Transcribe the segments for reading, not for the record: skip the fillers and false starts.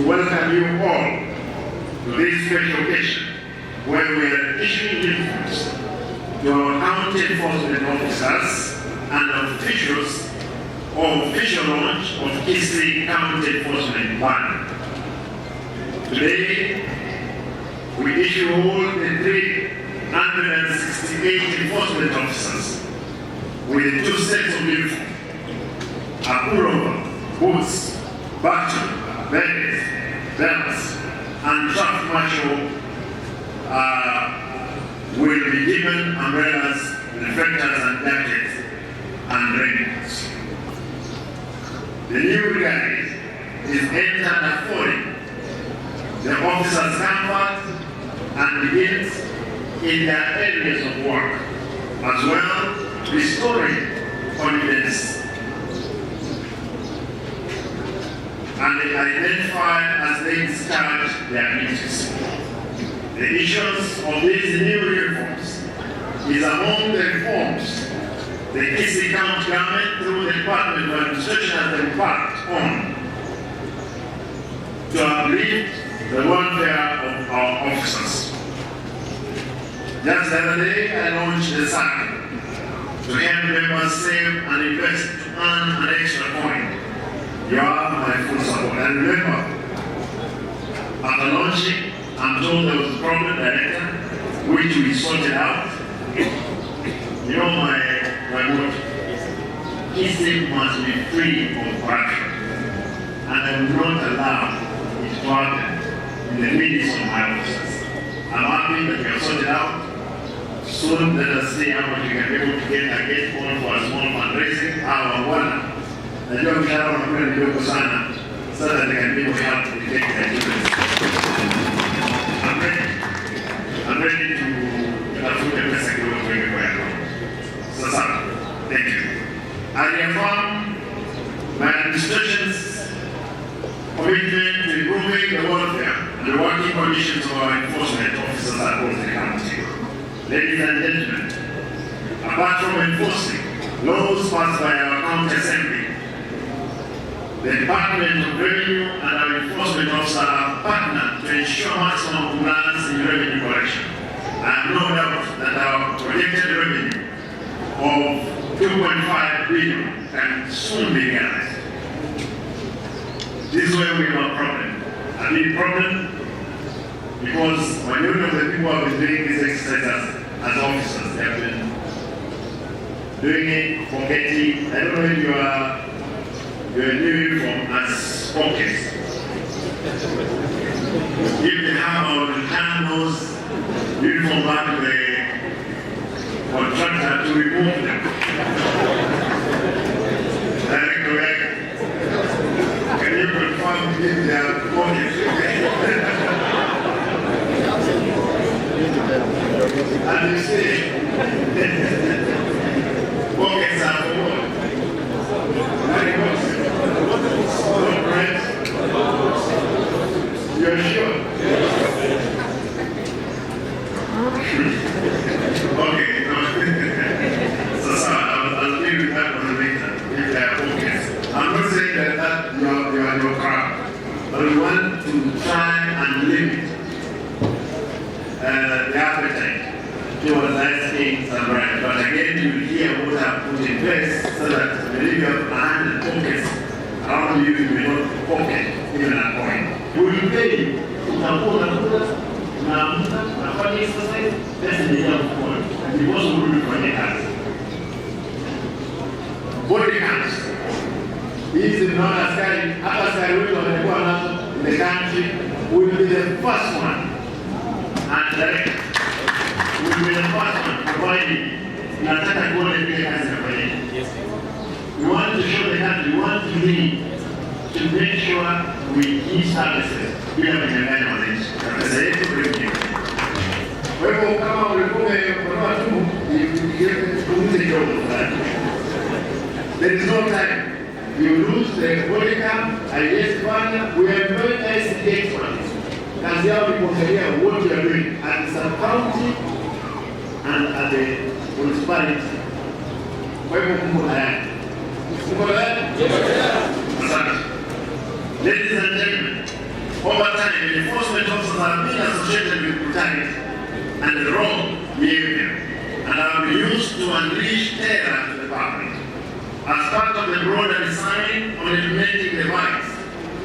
to welcome you all to this special occasion where we are issuing uniforms to our county enforcement officers and officials of official launch of Kisii County Enforcement Plan. Today, we issue all the 368 enforcement officers with 2 sets of uniform, a pullover, boots, baton, berets, belts, and traffic marshal will be given umbrellas, reflectors, and jackets, and raincoats. The new guide is aimed at affording the officers comfort and begins in their areas of work, as well restoring confidence and they identify as they discharge their duties. The issuance of these new uniforms is among the reforms the Kisii County government through the Department of Administration has embarked on to uplift the welfare of our officers. Just the other day, I launched the circle to help members save and invest to earn an extra coin. You are my full support. And remember, after launching, I'm told there was a problem director, which we sorted out. You know my motto, Kisii must be free of corruption, and I will not allow it to happen in the midst of my officers. I'm happy that we have sorted out. Soon let us see how much we can be able to get a gate phone for a small fundraising. Our one, najua mshahara unakuwa ni mdogo sana, so that they can be able to help to take their children. I'm ready to tafuta pesa kidogo kuweka kwa yako. Sasa, thank you. I reaffirm my administration's commitment to improving the welfare and the working conditions of our enforcement officers across the county. Ladies and gentlemen, apart from enforcing laws passed by our county assembly, the Department of Revenue and our enforcement officers are partnered to ensure maximum compliance in revenue collection. I have no doubt that our projected revenue of 2.5 billion can soon be realized. This is where we have a problem. A big problem because majority of the people have been doing this exercise as officers. They have been doing it for getting, I don't know if you are new uniform as pockets. If they have our return those uniform back to the contractor to remove them. Director, can you confirm if they are pockets? And you see, pockets are for what? Very good. Not right? You're sure? Okay, no. So I'll deal with that one later, if they are pockets. I'm not saying that you are your crowd, but we want to try and limit the appetite towards ice things and bread. But again, you will hear what I put in place so that when you have 100 pockets around you, you will not pocket even a coin. We will pay you. Nafanya exercise, pesa ni ya mkono. Because we will kwenye kazi. Body counts. Hizi mnaona askari, hata askari wetu wamekuwa nazo in the country, will be the first one. And direct. Will be the first one providing. Nataka kuona vile kazi inafanyika. We want to show the country, we want to lead to make sure we give services bila kunyang'anya wananchi. Pesa yetu revenue. Kwa hivyo kama ulikuwa umeondoa tu, punguze kidogo fulani. There is no time. You lose the body cam, we are very nice experts. Kazi yao ni kuangalia what you are doing at the county and at the municipality. Kwa hivyo kumbuka haya. Kumbuka haya? Asante. Ladies and gentlemen, Over time, enforcement officers have been associated with brutality and wrong behavior and have been used to unleash terror to the public. As part of the broader design on eliminating the vice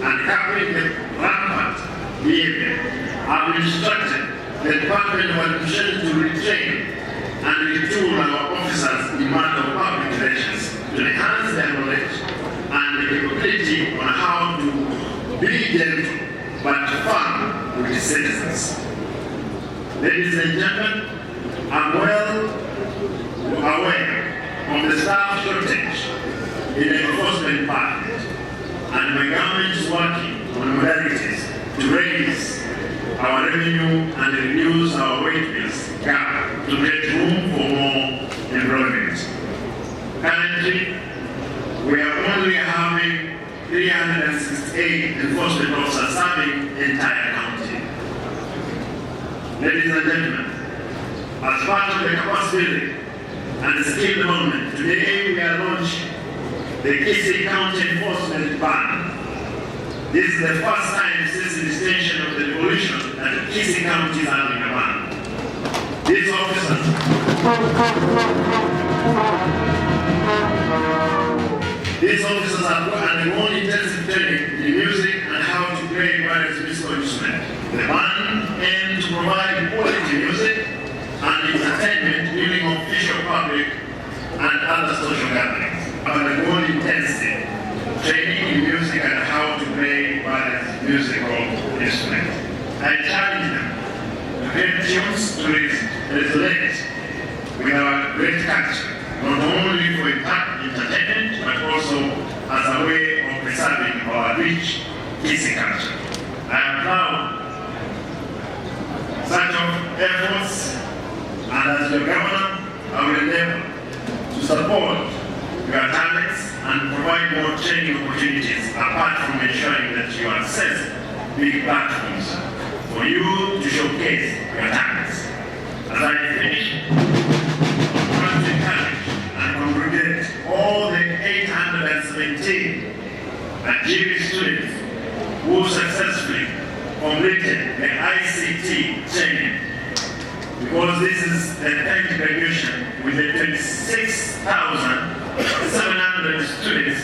and capping the rampant behavior, I have instructed the Department of Administration to retrain and retool our officers in matter of public relations to enhance their knowledge and capability on how to be gentle but firm with the citizens. Ladies and gentlemen, I'm well aware of the staff shortage in the enforcement department, and my government is working on modalities to raise our revenue and reduce our wage bills gap to create room for more employment. Currently, we are only having 368 enforcement officers serving the entire county. Ladies and gentlemen, as part of the capacity building and skill development, today we are launching the Kisii County Enforcement Department. This is the first time since the extension of the devolution that Kisii County is having a ban. These officers have undergone intensive training in music and how to play various musical instruments. The band aims to provide quality music and entertainment during official public and other social gatherings. Undergone intensive training in music and how to play various musical instruments. I challenge them to create tunes to resonate with our great culture, not only for entertainment, but also as a way of preserving our rich Kisii culture. I am proud of such efforts, and as your governor, I will endeavor to support your talents and provide more training opportunities, apart from ensuring that you access big platforms for you to showcase your talents. As I finish, I want to encourage and congratulate all the 817 Nigerian students who successfully completed the ICT training, because this is the 10th graduation with the 26,700 students